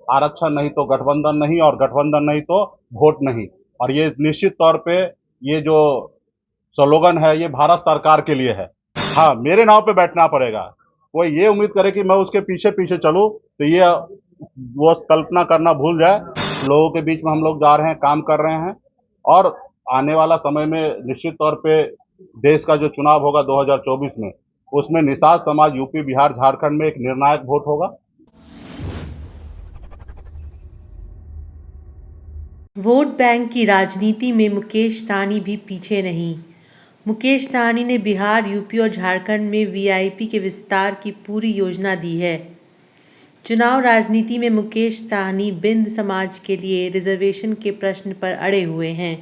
आरक्षण नहीं तो गठबंधन नहीं, और गठबंधन नहीं तो वोट नहीं। और ये निश्चित तौर पे ये जो स्लोगन है ये भारत सरकार के लिए है। हाँ, मेरे नाव पे बैठना पड़ेगा। कोई ये उम्मीद करे कि मैं उसके पीछे पीछे चलूं तो ये वो कल्पना करना भूल जाए। लोगों के बीच में हम लोग जा रहे हैं, काम कर रहे हैं, और आने वाला समय में निश्चित तौर पे देश का जो चुनाव होगा 2024 में, उसमें निषाद समाज यूपी, बिहार, झारखंड में एक निर्णायक वोट होगा। वोट बैंक की राजनीति में मुकेश सहनी भी पीछे नहीं। मुकेश सहनी ने बिहार, यूपी और झारखंड में वीआईपी के विस्तार की पूरी योजना दी है। चुनाव राजनीति में मुकेश सहनी बिंद समाज के लिए रिजर्वेशन के प्रश्न पर अड़े हुए हैं।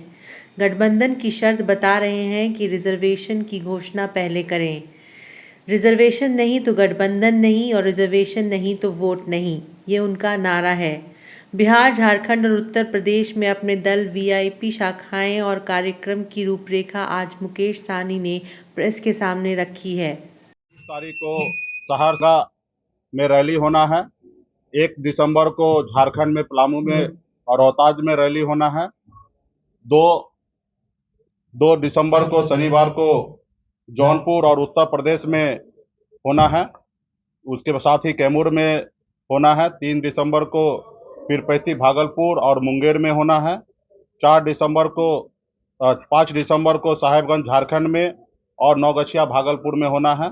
गठबंधन की शर्त बता रहे हैं कि रिजर्वेशन की घोषणा पहले करें। रिजर्वेशन नहीं तो गठबंधन नहीं, और रिजर्वेशन नहीं तो वोट नहीं, ये उनका नारा है। बिहार, झारखंड और उत्तर प्रदेश में अपने दल, वीआईपी शाखाएं और कार्यक्रम की रूपरेखा आज मुकेश सहनी ने प्रेस के सामने रखी है। 20 तारीख को सहरसा में रैली होना है। 1 दिसंबर को झारखंड में पलामू में और रोहतास में रैली होना है। 2 दिसंबर को शनिवार को जौनपुर और उत्तर प्रदेश में होना है। उसके साथ ही कैमूर में होना है। 3 दिसंबर को पीरपैंती, भागलपुर और मुंगेर में होना है। 5 दिसंबर को साहेबगंज झारखंड में और नौगछिया भागलपुर में होना है।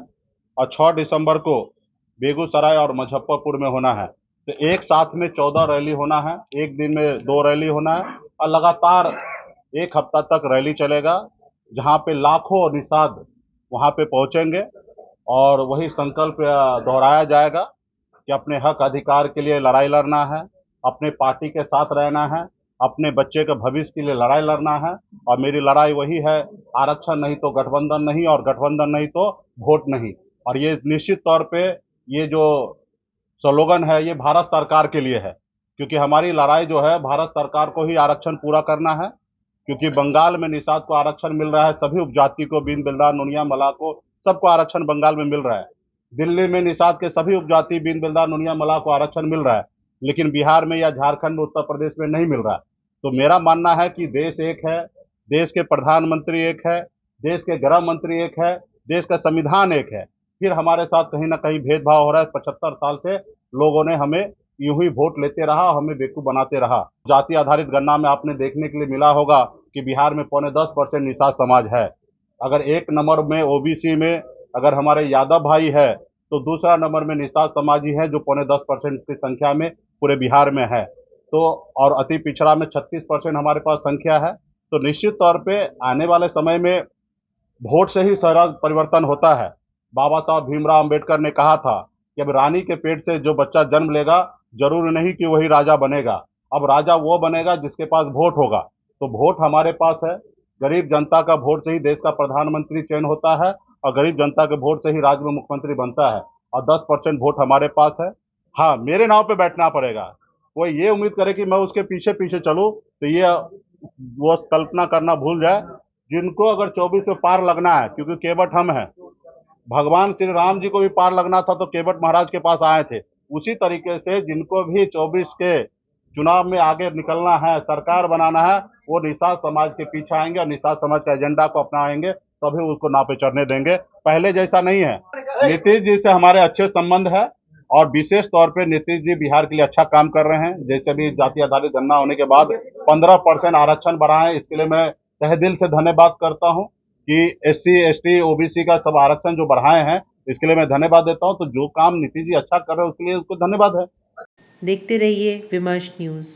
और 6 दिसंबर को बेगूसराय और मुजफ्फरपुर में होना है। तो एक साथ में 14 रैली होना है। एक दिन में 2 रैली होना है, और लगातार 1 हफ्ता तक रैली चलेगा, जहां पे लाखों निषाद वहां पे पहुंचेंगे, और वही संकल्प दोहराया जाएगा कि अपने हक अधिकार के लिए लड़ाई लड़ना है, अपने पार्टी के साथ रहना है, अपने बच्चे के भविष्य के लिए लड़ाई लड़ना है। और मेरी लड़ाई वही है, आरक्षण नहीं तो गठबंधन नहीं, और गठबंधन नहीं तो वोट नहीं। और ये निश्चित तौर पे ये जो स्लोगन है ये भारत सरकार के लिए है, क्योंकि हमारी लड़ाई जो है भारत सरकार को ही आरक्षण पूरा करना है। क्योंकि बंगाल में निषाद को आरक्षण मिल रहा है, सभी उपजाति को, बीन बिल्दार, नुनिया, मला को, सबको आरक्षण बंगाल में मिल रहा है। दिल्ली में निषाद के सभी उपजाति, बीन बिल्दार, नुनिया, मला को आरक्षण मिल रहा है, लेकिन बिहार में या झारखंड में, उत्तर प्रदेश में नहीं मिल रहा है। तो मेरा मानना है कि देश एक है, देश के प्रधानमंत्री एक है, देश के गृह मंत्री एक है, देश का संविधान एक है, फिर हमारे साथ कहीं ना कहीं भेदभाव हो रहा है। 75 साल से लोगों ने हमें यूं ही वोट लेते रहा, हमें बेवकूफ बनाते रहा। जाति आधारित गणना में आपने देखने के लिए मिला होगा कि बिहार में 0.10% निषाद समाज है। अगर 1 नंबर में ओबीसी में अगर हमारे यादव भाई है, तो दूसरा नंबर में निषाद समाज ही है, जो 0.10% की संख्या में पूरे बिहार में है। तो और अति पिछड़ा में 36% हमारे पास संख्या है। तो निश्चित तौर पे आने वाले समय में वोट से ही सारा परिवर्तन होता है। बाबा साहब भीमराव अंबेडकर ने कहा था कि अब रानी के पेट से जो बच्चा जन्म लेगा, जरूर नहीं कि वही राजा बनेगा। अब राजा वो बनेगा जिसके पास वोट होगा। तो वोट हमारे पास है। गरीब जनता का वोट से ही देश का प्रधानमंत्री चयन होता है, और गरीब जनता के वोट से ही राज्य में मुख्यमंत्री बनता है। और 10% वोट हमारे पास है। हाँ, मेरे नाव पे बैठना पड़ेगा। कोई ये उम्मीद करे कि मैं उसके पीछे पीछे चलूं तो ये वो कल्पना करना भूल जाए। जिनको अगर 24 में पार लगना है, क्योंकि केवट हम हैं, भगवान श्री राम जी को भी पार लगना था तो केवट महाराज के पास आए थे। उसी तरीके से जिनको भी 24 के चुनाव में आगे निकलना है, सरकार बनाना है, वो निषाद समाज के पीछे आएंगे और निषाद समाज के एजेंडा को अपनाएंगे, तभी उसको नाव पे चढ़ने देंगे। पहले जैसा नहीं है। नीतीश जी से हमारे अच्छे संबंध है, और विशेष तौर पे नीतीश जी बिहार के लिए अच्छा काम कर रहे हैं। जैसे भी जाति आधारित गणना होने के बाद 15% आरक्षण बढ़ाए, इसके लिए मैं तहे दिल से धन्यवाद करता हूं कि SC ST OBC का सब आरक्षण जो बढ़ाए हैं, इसके लिए मैं धन्यवाद देता हूं। तो जो काम नीतीश जी अच्छा कर रहे हैं उसके लिए उसको धन्यवाद है। देखते रहिए विमर्श न्यूज़।